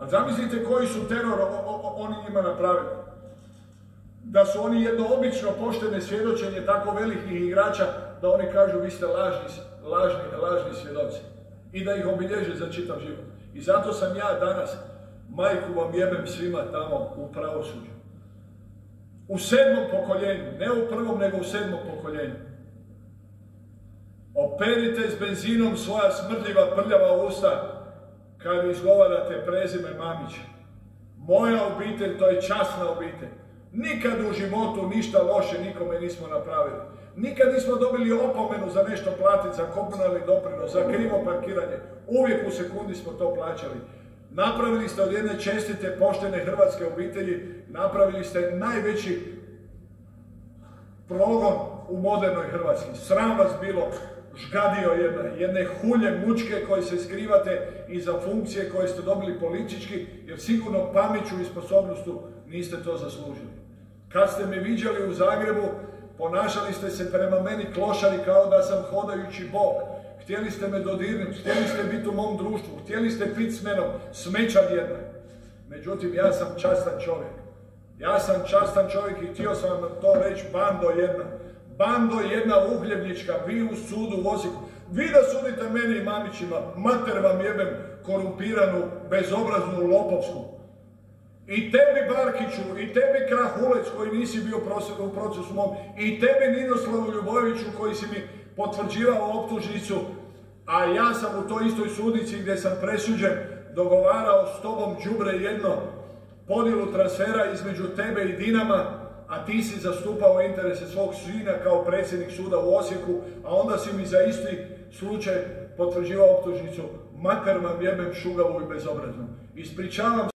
A zamislite koji su teror oni njima napravili. Da su oni jedno obično poštene svjedočenje tako velikih igrača, da oni kažu vi ste lažni svjedoci. I da ih obilježe za čitav život. I zato sam ja danas, majku vam jebem svima tamo u pravosuđu. U 7. pokoljenju, ne u 1. nego u 7. pokoljenju. Operite s benzinom svoja smrdljiva, prljava usta kad izgovarate prezime Mamić. Moja obitelj, to je časna obitelj. Nikad u životu ništa loše nikome nismo napravili. Nikad nismo dobili opomenu za nešto platiti, za komunalni doprinos, za krivo parkiranje. Uvijek u sekundi smo to plaćali. Napravili ste od jedne čestite, poštene hrvatske obitelji, napravili ste najveći progon u modernoj Hrvatskoj. Sram vas bilo, žgadio jedne hulje mučke koje se skrivate iza funkcije koje ste dobili politički, jer sigurno pameću i sposobnostu niste to zaslužili. Kad ste me viđali u Zagrebu, ponašali ste se prema meni klošari kao da sam hodajući Bog. Htjeli ste me dodirnuti, htjeli ste biti u mom društvu, htjeli ste pit s menom, smećar jedna. Međutim, ja sam častan čovjek. Ja sam častan čovjek i htio sam vam to reći, bando jedna. Bando jedna uhljebnička, vi u sudu u Osijeku. Vi da sudite meni i Mamićima, mater vam jebem korumpiranu, bezobraznu, lopovsku. I tebi Barkiću, i tebi Krahulec koji nisi bio u procesu mom, i tebi Ninoslavu Ljubojeviću koji si mi potvrđivao optužnicu, a ja sam u toj istoj sudnici gdje sam presuđen dogovarao s tobom đubre jedno podjelu transfera između tebe i Dinama, a ti si zastupao interese svog sina kao predsjednik suda u Osijeku, a onda si mi za isti slučaj potvrđivao optužnicu, mater vam jebem šugavu i bezobraznu. Ispričavam